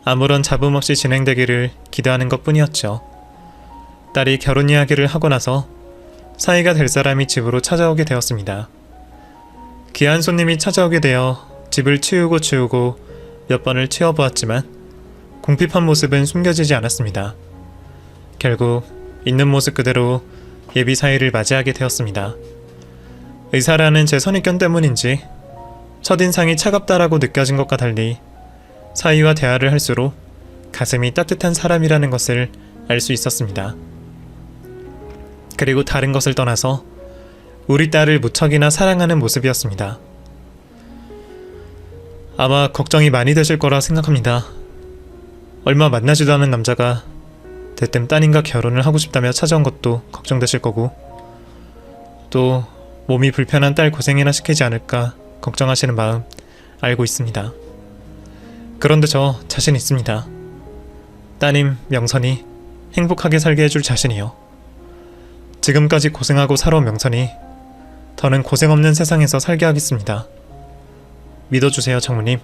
아무런 잡음 없이 진행되기를 기대하는 것뿐이었죠. 딸이 결혼 이야기를 하고 나서 사이가 될 사람이 집으로 찾아오게 되었습니다. 귀한 손님이 찾아오게 되어 집을 치우고 몇 번을 치워보았지만 궁핍한 모습은 숨겨지지 않았습니다. 결국 있는 모습 그대로 예비 사이를 맞이하게 되었습니다. 의사라는 제 선입견 때문인지 첫인상이 차갑다라고 느껴진 것과 달리 사이와 대화를 할수록 가슴이 따뜻한 사람이라는 것을 알 수 있었습니다. 그리고 다른 것을 떠나서 우리 딸을 무척이나 사랑하는 모습이었습니다. 아마 걱정이 많이 되실 거라 생각합니다. 얼마 만나지도 않은 남자가 대뜸 따님과 결혼을 하고 싶다며 찾아온 것도 걱정되실 거고, 또 몸이 불편한 딸 고생이나 시키지 않을까 걱정하시는 마음 알고 있습니다. 그런데 저 자신 있습니다. 따님 명선이 행복하게 살게 해줄 자신이요. 지금까지 고생하고 살아온 명선이 더는 고생 없는 세상에서 살게 하겠습니다. 믿어주세요, 장모님.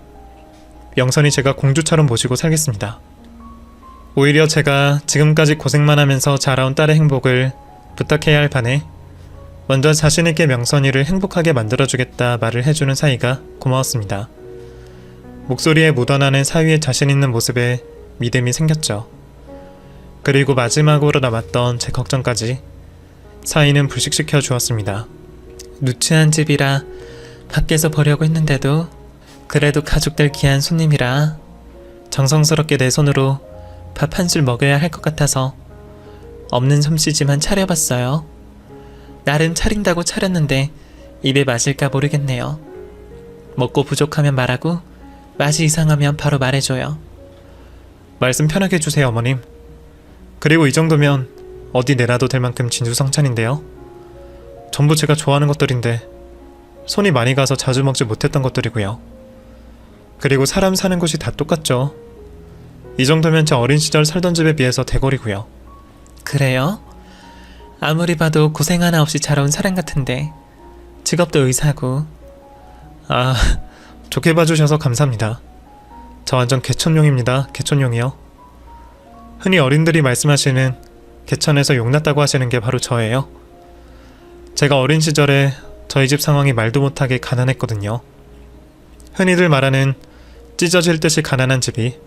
명선이 제가 공주처럼 모시고 살겠습니다. 오히려 제가 지금까지 고생만 하면서 자라온 딸의 행복을 부탁해야 할 판에 먼저 자신있게 명선이를 행복하게 만들어주겠다 말을 해주는 사이가 고마웠습니다. 목소리에 묻어나는 사위의 자신있는 모습에 믿음이 생겼죠. 그리고 마지막으로 남았던 제 걱정까지 사위는 불식시켜 주었습니다. 누추한 집이라 밖에서 보려고 했는데도 그래도 가족들 귀한 손님이라 정성스럽게 내 손으로 밥 한 술 먹여야 할 것 같아서 없는 솜씨지만 차려봤어요. 나름 차린다고 차렸는데 입에 맞을까 모르겠네요. 먹고 부족하면 말하고 맛이 이상하면 바로 말해줘요. 말씀 편하게 해주세요, 어머님. 그리고 이 정도면 어디 내놔도 될 만큼 진수성찬인데요. 전부 제가 좋아하는 것들인데 손이 많이 가서 자주 먹지 못했던 것들이고요. 그리고 사람 사는 곳이 다 똑같죠. 이 정도면 제 어린 시절 살던 집에 비해서 대거리고요. 그래요? 아무리 봐도 고생 하나 없이 자라온 사람 같은데 직업도 의사고. 아, 좋게 봐주셔서 감사합니다. 저 완전 개천용입니다. 개천용이요. 흔히 어른들이 말씀하시는 개천에서 용났다고 하시는 게 바로 저예요. 제가 어린 시절에 저희 집 상황이 말도 못하게 가난했거든요. 흔히들 말하는 찢어질 듯이 가난한 집이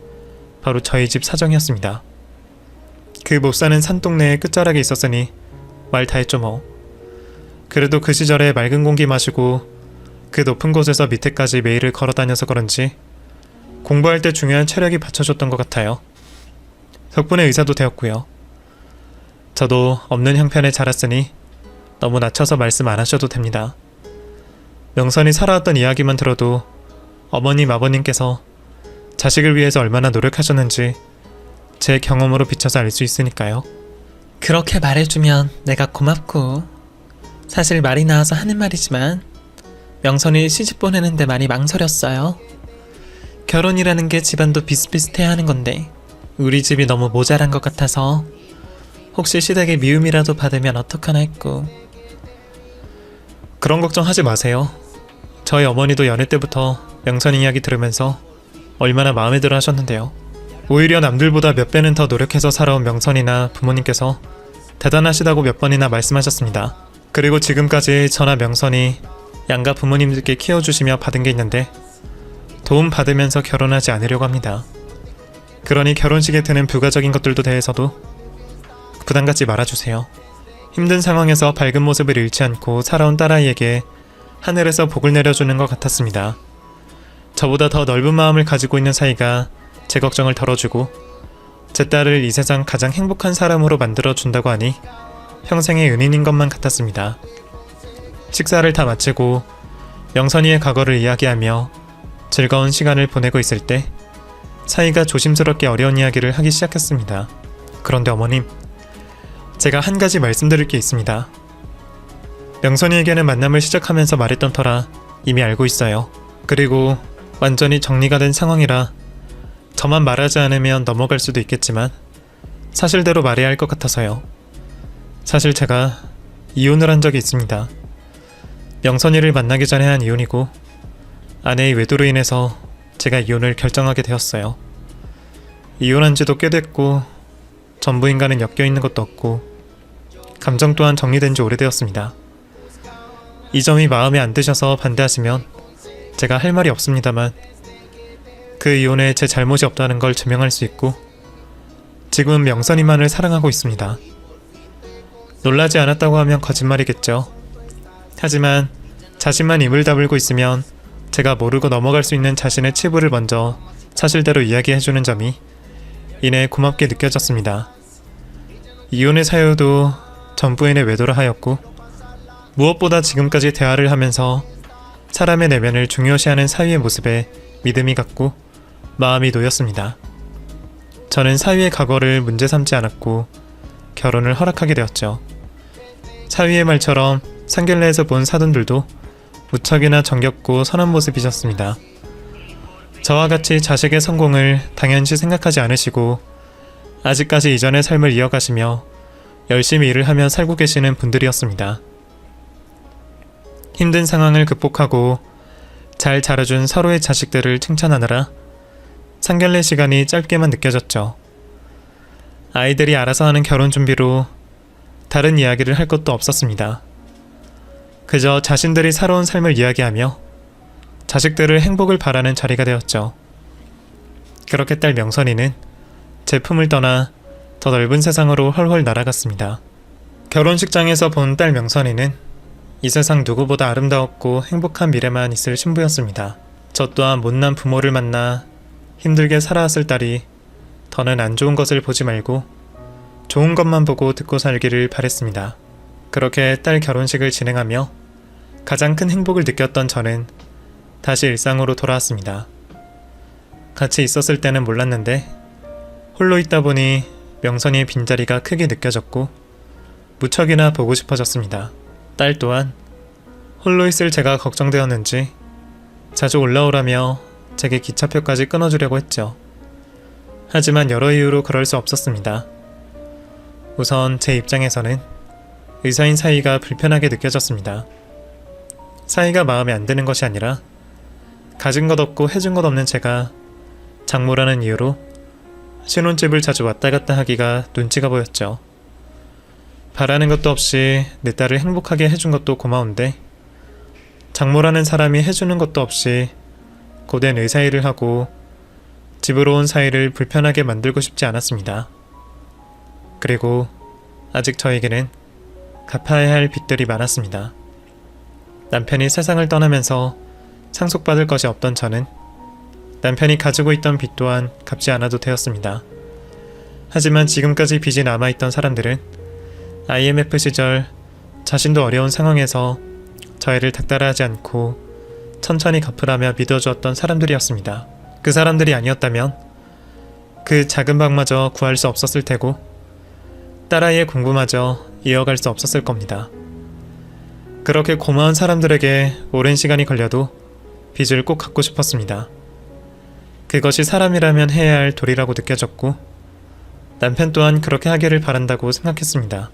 바로 저희 집 사정이었습니다. 그 못사는 산동네의 끝자락에 있었으니 말 다 했죠 뭐. 그래도 그 시절에 맑은 공기 마시고 그 높은 곳에서 밑에까지 매일을 걸어다녀서 그런지 공부할 때 중요한 체력이 받쳐줬던 것 같아요. 덕분에 의사도 되었고요. 저도 없는 형편에 자랐으니 너무 낮춰서 말씀 안 하셔도 됩니다. 명선이 살아왔던 이야기만 들어도 어머님, 아버님께서 자식을 위해서 얼마나 노력하셨는지 제 경험으로 비춰서 알 수 있으니까요. 그렇게 말해주면 내가 고맙고, 사실 말이 나와서 하는 말이지만 명선이 시집 보내는데 많이 망설였어요. 결혼이라는 게 집안도 비슷비슷해야 하는 건데 우리 집이 너무 모자란 것 같아서 혹시 시댁의 미움이라도 받으면 어떡하나 했고. 그런 걱정하지 마세요. 저희 어머니도 연애 때부터 명선이 이야기 들으면서 얼마나 마음에 들어 하셨는데요. 오히려 남들보다 몇 배는 더 노력해서 살아온 명선이나 부모님께서 대단하시다고 몇 번이나 말씀하셨습니다. 그리고 지금까지 저나 명선이 양가 부모님들께 키워주시며 받은 게 있는데 도움 받으면서 결혼하지 않으려고 합니다. 그러니 결혼식에 드는 부가적인 것들도 대해서도 부담 갖지 말아주세요. 힘든 상황에서 밝은 모습을 잃지 않고 살아온 딸아이에게 하늘에서 복을 내려주는 것 같았습니다. 저보다 더 넓은 마음을 가지고 있는 사이가 제 걱정을 덜어주고 제 딸을 이 세상 가장 행복한 사람으로 만들어준다고 하니 평생의 은인인 것만 같았습니다. 식사를 다 마치고 명선이의 과거를 이야기하며 즐거운 시간을 보내고 있을 때 사이가 조심스럽게 어려운 이야기를 하기 시작했습니다. 그런데 어머님, 제가 한 가지 말씀드릴 게 있습니다. 명선이에게는 만남을 시작하면서 말했던 터라 이미 알고 있어요. 그리고 완전히 정리가 된 상황이라 저만 말하지 않으면 넘어갈 수도 있겠지만 사실대로 말해야 할 것 같아서요. 사실 제가 이혼을 한 적이 있습니다. 명선이를 만나기 전에 한 이혼이고 아내의 외도로 인해서 제가 이혼을 결정하게 되었어요. 이혼한 지도 꽤 됐고 전부인과는 엮여있는 것도 없고 감정 또한 정리된 지 오래되었습니다. 이 점이 마음에 안 드셔서 반대하시면 제가 할 말이 없습니다만 그 이혼에 제 잘못이 없다는 걸 증명할 수 있고 지금은 명선이만을 사랑하고 있습니다. 놀라지 않았다고 하면 거짓말이겠죠. 하지만 자신만 입을 다물고 있으면 제가 모르고 넘어갈 수 있는 자신의 치부를 먼저 사실대로 이야기해주는 점이 이내 고맙게 느껴졌습니다. 이혼의 사유도 전부인의 외도라 하였고 무엇보다 지금까지 대화를 하면서 사람의 내면을 중요시하는 사위의 모습에 믿음이 갔고 마음이 놓였습니다. 저는 사위의 과거를 문제 삼지 않았고 결혼을 허락하게 되었죠. 사위의 말처럼 상견례에서 본 사돈들도 무척이나 정겹고 선한 모습이셨습니다. 저와 같이 자식의 성공을 당연시 생각하지 않으시고 아직까지 이전의 삶을 이어가시며 열심히 일을 하며 살고 계시는 분들이었습니다. 힘든 상황을 극복하고 잘 자라준 서로의 자식들을 칭찬하느라 상견례 시간이 짧게만 느껴졌죠. 아이들이 알아서 하는 결혼 준비로 다른 이야기를 할 것도 없었습니다. 그저 자신들이 살아온 삶을 이야기하며 자식들을 행복을 바라는 자리가 되었죠. 그렇게 딸 명선이는 제 품을 떠나 더 넓은 세상으로 훨훨 날아갔습니다. 결혼식장에서 본 딸 명선이는 이 세상 누구보다 아름다웠고 행복한 미래만 있을 신부였습니다. 저 또한 못난 부모를 만나 힘들게 살아왔을 딸이 더는 안 좋은 것을 보지 말고 좋은 것만 보고 듣고 살기를 바랬습니다. 그렇게 딸 결혼식을 진행하며 가장 큰 행복을 느꼈던 저는 다시 일상으로 돌아왔습니다. 같이 있었을 때는 몰랐는데 홀로 있다 보니 명선이의 빈자리가 크게 느껴졌고 무척이나 보고 싶어졌습니다. 딸 또한 홀로 있을 제가 걱정되었는지 자주 올라오라며 제게 기차표까지 끊어주려고 했죠. 하지만 여러 이유로 그럴 수 없었습니다. 우선 제 입장에서는 의사인 사이가 불편하게 느껴졌습니다. 사이가 마음에 안 드는 것이 아니라 가진 것 없고 해준 것 없는 제가 장모라는 이유로 신혼집을 자주 왔다 갔다 하기가 눈치가 보였죠. 바라는 것도 없이 내 딸을 행복하게 해준 것도 고마운데 장모라는 사람이 해주는 것도 없이 고된 의사 일을 하고 집으로 온 사이를 불편하게 만들고 싶지 않았습니다. 그리고 아직 저에게는 갚아야 할 빚들이 많았습니다. 남편이 세상을 떠나면서 상속받을 것이 없던 저는 남편이 가지고 있던 빚 또한 갚지 않아도 되었습니다. 하지만 지금까지 빚이 남아있던 사람들은 IMF 시절 자신도 어려운 상황에서 저희를 닥달하지 않고 천천히 갚으라며 믿어주었던 사람들이었습니다. 그 사람들이 아니었다면 그 작은 방마저 구할 수 없었을 테고 딸아이의 공부마저 이어갈 수 없었을 겁니다. 그렇게 고마운 사람들에게 오랜 시간이 걸려도 빚을 꼭 갚고 싶었습니다. 그것이 사람이라면 해야 할 도리라고 느껴졌고 남편 또한 그렇게 하기를 바란다고 생각했습니다.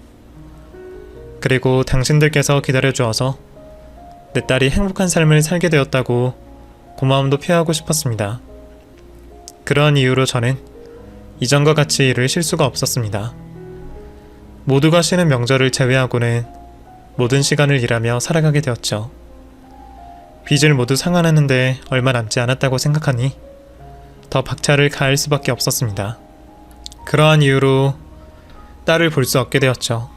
그리고 당신들께서 기다려주어서 내 딸이 행복한 삶을 살게 되었다고 고마움도 표하고 싶었습니다. 그러한 이유로 저는 이전과 같이 일을 쉴 수가 없었습니다. 모두가 쉬는 명절을 제외하고는 모든 시간을 일하며 살아가게 되었죠. 빚을 모두 상환하는데 얼마 남지 않았다고 생각하니 더 박차를 가할 수밖에 없었습니다. 그러한 이유로 딸을 볼 수 없게 되었죠.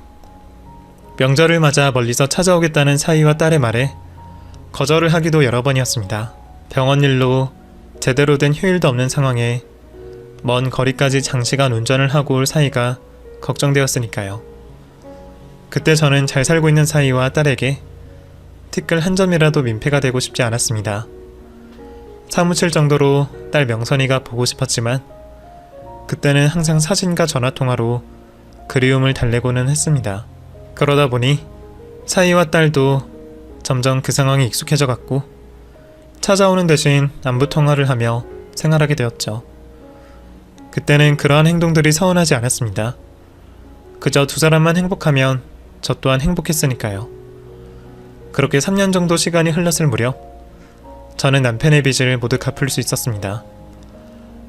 명절을 맞아 멀리서 찾아오겠다는 사위와 딸의 말에 거절을 하기도 여러 번이었습니다. 병원 일로 제대로 된 휴일도 없는 상황에 먼 거리까지 장시간 운전을 하고 올 사위가 걱정되었으니까요. 그때 저는 잘 살고 있는 사위와 딸에게 티끌 한 점이라도 민폐가 되고 싶지 않았습니다. 사무칠 정도로 딸 명선이가 보고 싶었지만 그때는 항상 사진과 전화통화로 그리움을 달래고는 했습니다. 그러다 보니 사위와 딸도 점점 그 상황이 익숙해져 갔고 찾아오는 대신 안부통화를 하며 생활하게 되었죠. 그때는 그러한 행동들이 서운하지 않았습니다. 그저 두 사람만 행복하면 저 또한 행복했으니까요. 그렇게 3년 정도 시간이 흘렀을 무렵 저는 남편의 빚을 모두 갚을 수 있었습니다.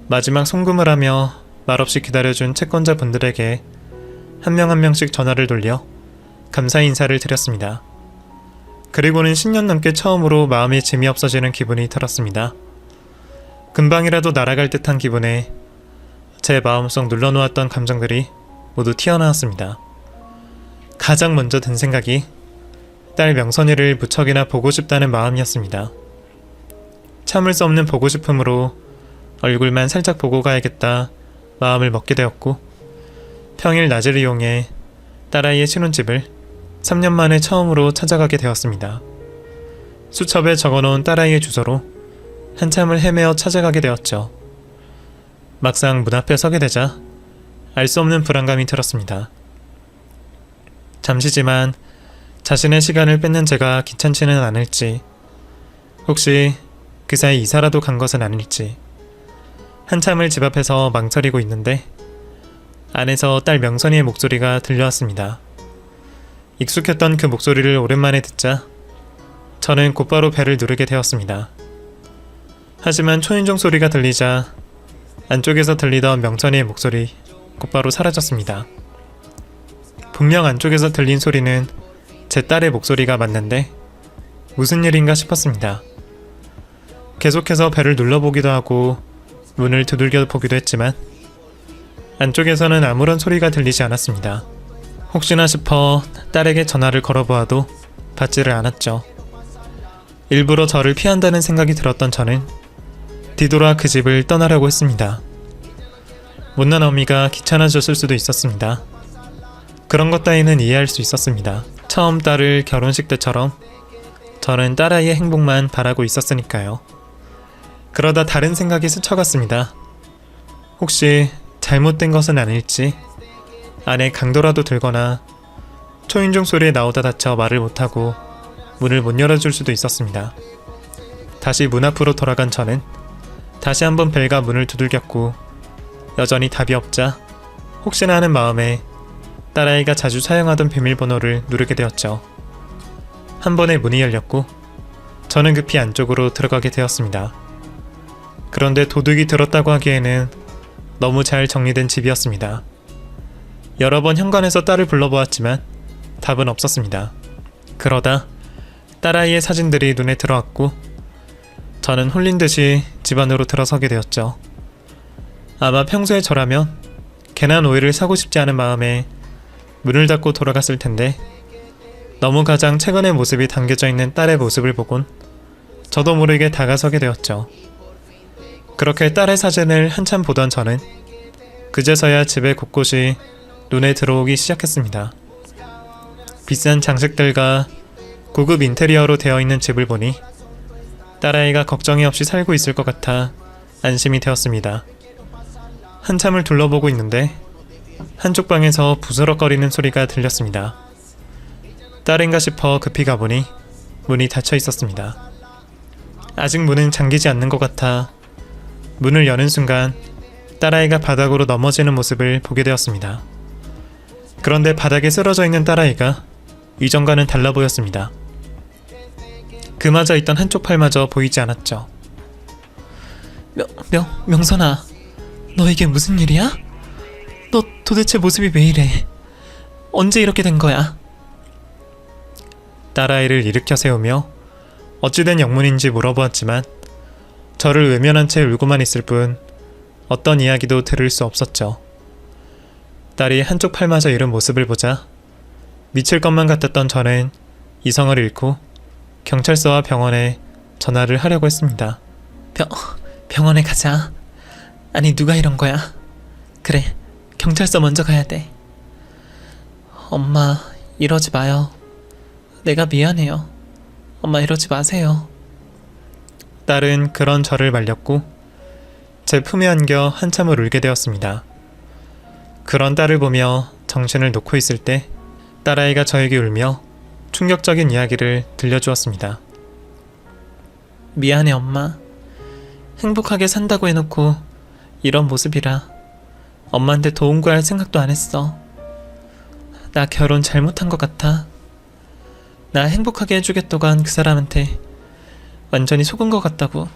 마지막 송금을 하며 말없이 기다려준 채권자분들에게 한 명 한 명씩 전화를 돌려 감사 인사를 드렸습니다. 그리고는 10년 넘게 처음으로 마음이 짐이 없어지는 기분이 들었습니다. 금방이라도 날아갈 듯한 기분에 제 마음속 눌러놓았던 감정들이 모두 튀어나왔습니다. 가장 먼저 든 생각이 딸 명선이를 무척이나 보고 싶다는 마음이었습니다. 참을 수 없는 보고 싶음으로 얼굴만 살짝 보고 가야겠다 마음을 먹게 되었고, 평일 낮을 이용해 딸아이의 신혼집을 3년 만에 처음으로 찾아가게 되었습니다. 수첩에 적어놓은 딸아이의 주소로 한참을 헤매어 찾아가게 되었죠. 막상 문 앞에 서게 되자 알 수 없는 불안감이 들었습니다. 잠시지만 자신의 시간을 뺏는 제가 귀찮지는 않을지, 혹시 그 사이 이사라도 간 것은 아닐지, 한참을 집 앞에서 망설이고 있는데 안에서 딸 명선이의 목소리가 들려왔습니다. 익숙했던 그 목소리를 오랜만에 듣자 저는 곧바로 배를 누르게 되었습니다. 하지만 초인종 소리가 들리자 안쪽에서 들리던 명선이의 목소리 곧바로 사라졌습니다. 분명 안쪽에서 들린 소리는 제 딸의 목소리가 맞는데 무슨 일인가 싶었습니다. 계속해서 배를 눌러보기도 하고 문을 두들겨 보기도 했지만 안쪽에서는 아무런 소리가 들리지 않았습니다. 혹시나 싶어 딸에게 전화를 걸어보아도 받지를 않았죠. 일부러 저를 피한다는 생각이 들었던 저는 뒤돌아 그 집을 떠나려고 했습니다. 못난 어미가 귀찮아졌을 수도 있었습니다. 그런 것 따위는 이해할 수 있었습니다. 처음 딸을 결혼식 때처럼 저는 딸아이의 행복만 바라고 있었으니까요. 그러다 다른 생각이 스쳐갔습니다. 혹시 잘못된 것은 아닐지, 안에 강도라도 들거나 초인종 소리에 나오다 다쳐 말을 못하고 문을 못 열어줄 수도 있었습니다. 다시 문 앞으로 돌아간 저는 다시 한번 벨과 문을 두들겼고 여전히 답이 없자 혹시나 하는 마음에 딸아이가 자주 사용하던 비밀번호를 누르게 되었죠. 한 번에 문이 열렸고 저는 급히 안쪽으로 들어가게 되었습니다. 그런데 도둑이 들었다고 하기에는 너무 잘 정리된 집이었습니다. 여러 번 현관에서 딸을 불러보았지만 답은 없었습니다. 그러다 딸아이의 사진들이 눈에 들어왔고 저는 홀린 듯이 집 안으로 들어서게 되었죠. 아마 평소에 저라면 괜한 오해를 사고 싶지 않은 마음에 문을 닫고 돌아갔을 텐데 너무 가장 최근의 모습이 담겨져 있는 딸의 모습을 보곤 저도 모르게 다가서게 되었죠. 그렇게 딸의 사진을 한참 보던 저는 그제서야 집의 곳곳이 눈에 들어오기 시작했습니다. 비싼 장식들과 고급 인테리어로 되어 있는 집을 보니 딸아이가 걱정이 없이 살고 있을 것 같아 안심이 되었습니다. 한참을 둘러보고 있는데 한쪽 방에서 부스럭거리는 소리가 들렸습니다. 딸인가 싶어 급히 가보니 문이 닫혀 있었습니다. 아직 문은 잠기지 않는 것 같아 문을 여는 순간 딸아이가 바닥으로 넘어지는 모습을 보게 되었습니다. 그런데 바닥에 쓰러져 있는 딸아이가 이전과는 달라 보였습니다. 그마저 있던 한쪽 팔마저 보이지 않았죠. 명선아, 너 이게 무슨 일이야? 너 도대체 모습이 왜 이래? 언제 이렇게 된 거야? 딸아이를 일으켜 세우며 어찌된 영문인지 물어보았지만 저를 외면한 채 울고만 있을 뿐 어떤 이야기도 들을 수 없었죠. 딸이 한쪽 팔마저 잃은 모습을 보자 미칠 것만 같았던 저는 이성을 잃고 경찰서와 병원에 전화를 하려고 했습니다. 병원에 가자. 아니, 누가 이런 거야? 그래, 경찰서 먼저 가야 돼. 엄마, 이러지 마요. 내가 미안해요. 엄마, 이러지 마세요. 딸은 그런 저를 말렸고 제 품에 안겨 한참을 울게 되었습니다. 그런 딸을 보며 정신을 놓고 있을 때 딸아이가 저에게 울며 충격적인 이야기를 들려주었습니다. 미안해, 엄마. 행복하게 산다고 해놓고 이런 모습이라 엄마한테 도움 구할 생각도 안 했어. 나 결혼 잘못한 것 같아. 나 행복하게 해주겠다고 한 그 사람한테 완전히 속은 것 같다고.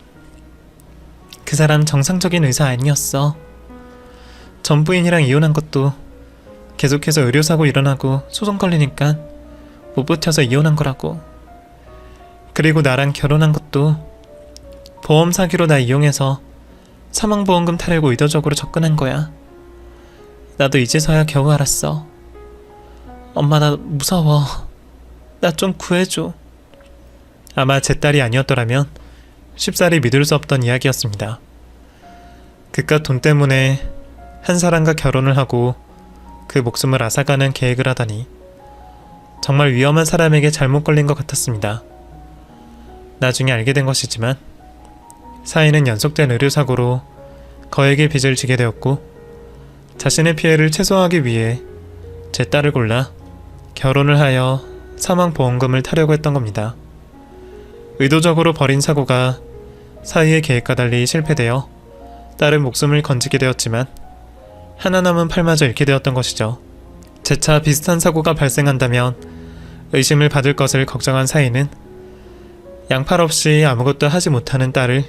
그 사람 정상적인 의사 아니었어. 전 부인이랑 이혼한 것도 계속해서 의료사고 일어나고 소송 걸리니까 못 버텨서 이혼한 거라고. 그리고 나랑 결혼한 것도 보험 사기로 나 이용해서 사망보험금 타려고 의도적으로 접근한 거야. 나도 이제서야 겨우 알았어. 엄마, 나 무서워. 나 좀 구해줘. 아마 제 딸이 아니었더라면 쉽사리 믿을 수 없던 이야기였습니다. 그깟 돈 때문에 한 사람과 결혼을 하고 그 목숨을 앗아가는 계획을 하다니 정말 위험한 사람에게 잘못 걸린 것 같았습니다. 나중에 알게 된 것이지만 사인은 연속된 의료사고로 거액의 빚을 지게 되었고 자신의 피해를 최소화하기 위해 제 딸을 골라 결혼을 하여 사망보험금을 타려고 했던 겁니다. 의도적으로 벌인 사고가 사이의 계획과 달리 실패되어 딸의 목숨을 건지게 되었지만 하나 남은 팔마저 잃게 되었던 것이죠. 재차 비슷한 사고가 발생한다면 의심을 받을 것을 걱정한 사이는 양팔 없이 아무것도 하지 못하는 딸을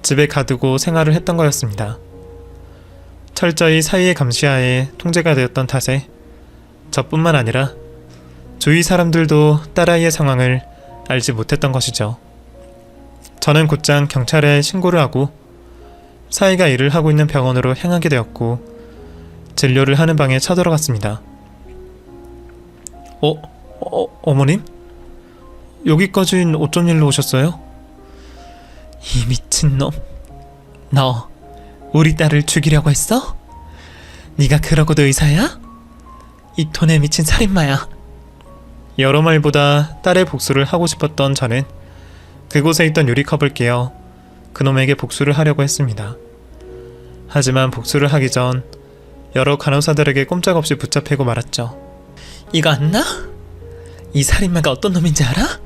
집에 가두고 생활을 했던 거였습니다. 철저히 사이의 감시하에 통제가 되었던 탓에 저뿐만 아니라 주위 사람들도 딸아이의 상황을 알지 못했던 것이죠. 저는 곧장 경찰에 신고를 하고 사이가 일을 하고 있는 병원으로 향하게 되었고 진료를 하는 방에 쳐들어갔습니다. 어머님? 여기까진 어쩐 일로 오셨어요? 이 미친놈, 너 우리 딸을 죽이려고 했어? 네가 그러고도 의사야? 이 돈에 미친 살인마야. 여러 말보다 딸의 복수를 하고 싶었던 저는 그곳에 있던 유리컵을 깨어 그놈에게 복수를 하려고 했습니다. 하지만 복수를 하기 전 여러 간호사들에게 꼼짝없이 붙잡히고 말았죠. 이거 안 나? 이 살인마가 어떤 놈인지 알아?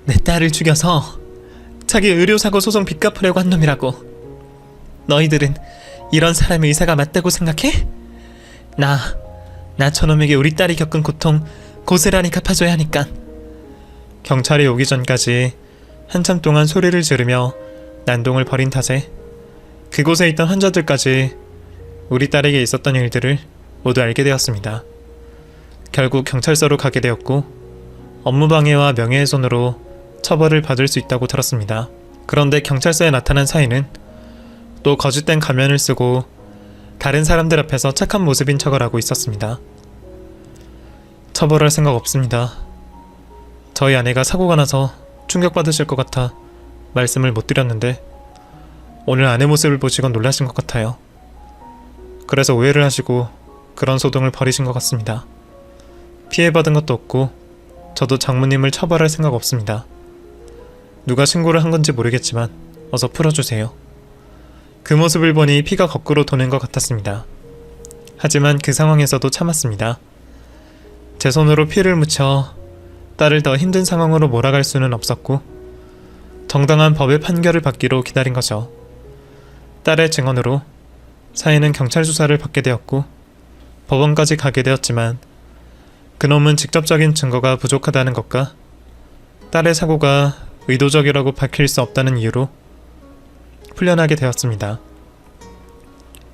내 딸을 죽여서 자기 의료사고 소송 빚 갚으려고 한 놈이라고. 너희들은 이런 사람의 의사가 맞다고 생각해? 나 저놈에게 우리 딸이 겪은 고통 고스란히 갚아줘야 하니까. 경찰이 오기 전까지 한참 동안 소리를 지르며 난동을 벌인 탓에 그곳에 있던 환자들까지 우리 딸에게 있었던 일들을 모두 알게 되었습니다. 결국 경찰서로 가게 되었고 업무방해와 명예훼손으로 처벌을 받을 수 있다고 들었습니다. 그런데 경찰서에 나타난 사인은 또 거짓된 가면을 쓰고 다른 사람들 앞에서 착한 모습인 척을 하고 있었습니다. 처벌할 생각 없습니다. 저희 아내가 사고가 나서 충격받으실 것 같아 말씀을 못 드렸는데 오늘 아내 모습을 보시곤 놀라신 것 같아요. 그래서 오해를 하시고 그런 소동을 벌이신 것 같습니다. 피해받은 것도 없고 저도 장모님을 처벌할 생각 없습니다. 누가 신고를 한 건지 모르겠지만 어서 풀어주세요. 그 모습을 보니 피가 거꾸로 도는 것 같았습니다. 하지만 그 상황에서도 참았습니다. 제 손으로 피를 묻혀 딸을 더 힘든 상황으로 몰아갈 수는 없었고 정당한 법의 판결을 받기로 기다린 거죠. 딸의 증언으로 사인은 경찰 수사를 받게 되었고 법원까지 가게 되었지만 그놈은 직접적인 증거가 부족하다는 것과 딸의 사고가 의도적이라고 밝힐 수 없다는 이유로 풀려나게 되었습니다.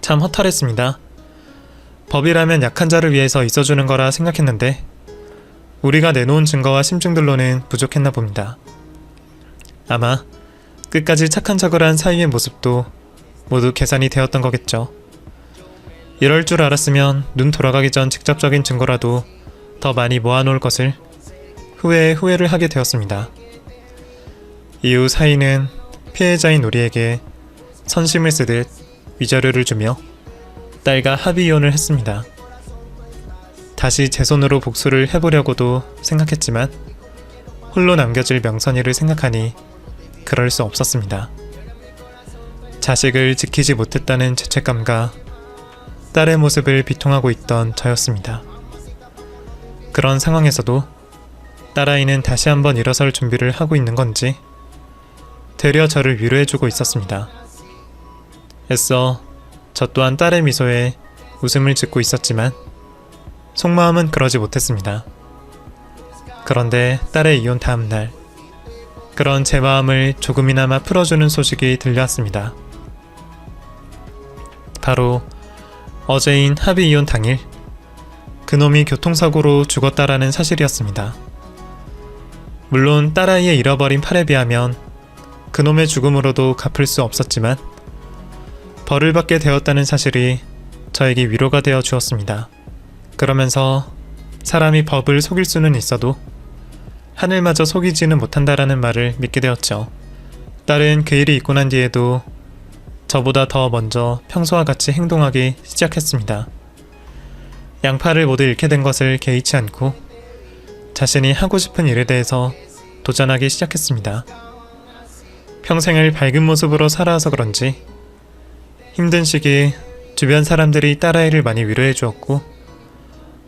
참 허탈했습니다. 법이라면 약한 자를 위해서 있어주는 거라 생각했는데 우리가 내놓은 증거와 심증들로는 부족했나 봅니다. 아마 끝까지 착한 척을 한 사이의 모습도 모두 계산이 되었던 거겠죠. 이럴 줄 알았으면 눈 돌아가기 전 직접적인 증거라도 더 많이 모아놓을 것을 후회에 후회를 하게 되었습니다. 이후 사인은 피해자인 우리에게 선심을 쓰듯 위자료를 주며 딸과 합의 이혼을 했습니다. 다시 제 손으로 복수를 해보려고도 생각했지만 홀로 남겨질 명선이를 생각하니 그럴 수 없었습니다. 자식을 지키지 못했다는 죄책감과 딸의 모습을 비통하고 있던 저였습니다. 그런 상황에서도 딸아이는 다시 한번 일어설 준비를 하고 있는 건지 되려 저를 위로해주고 있었습니다. 애써 저 또한 딸의 미소에 웃음을 짓고 있었지만 속마음은 그러지 못했습니다. 그런데 딸의 이혼 다음 날 그런 제 마음을 조금이나마 풀어주는 소식이 들려왔습니다. 바로 어제인 합의 이혼 당일 그놈이 교통사고로 죽었다라는 사실이었습니다. 물론 딸아이의 잃어버린 팔에 비하면 그놈의 죽음으로도 갚을 수 없었지만 벌을 받게 되었다는 사실이 저에게 위로가 되어 주었습니다. 그러면서 사람이 법을 속일 수는 있어도 하늘마저 속이지는 못한다라는 말을 믿게 되었죠. 딸은 그 일이 있고 난 뒤에도 저보다 더 먼저 평소와 같이 행동하기 시작했습니다. 양팔을 모두 잃게 된 것을 개의치 않고 자신이 하고 싶은 일에 대해서 도전하기 시작했습니다. 평생을 밝은 모습으로 살아와서 그런지 힘든 시기 주변 사람들이 딸아이를 많이 위로해 주었고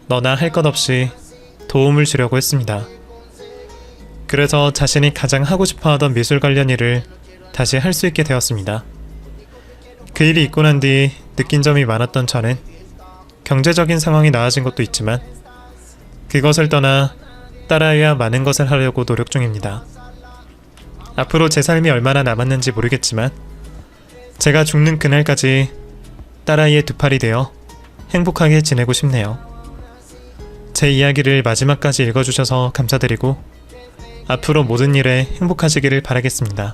너나 할 것 없이 도움을 주려고 했습니다. 그래서 자신이 가장 하고 싶어 하던 미술 관련 일을 다시 할 수 있게 되었습니다. 그 일이 있고 난 뒤 느낀 점이 많았던 저는 경제적인 상황이 나아진 것도 있지만 그것을 떠나 딸아이와 많은 것을 하려고 노력 중입니다. 앞으로 제 삶이 얼마나 남았는지 모르겠지만 제가 죽는 그날까지 딸아이의 두 팔이 되어 행복하게 지내고 싶네요. 제 이야기를 마지막까지 읽어주셔서 감사드리고 앞으로 모든 일에 행복하시기를 바라겠습니다.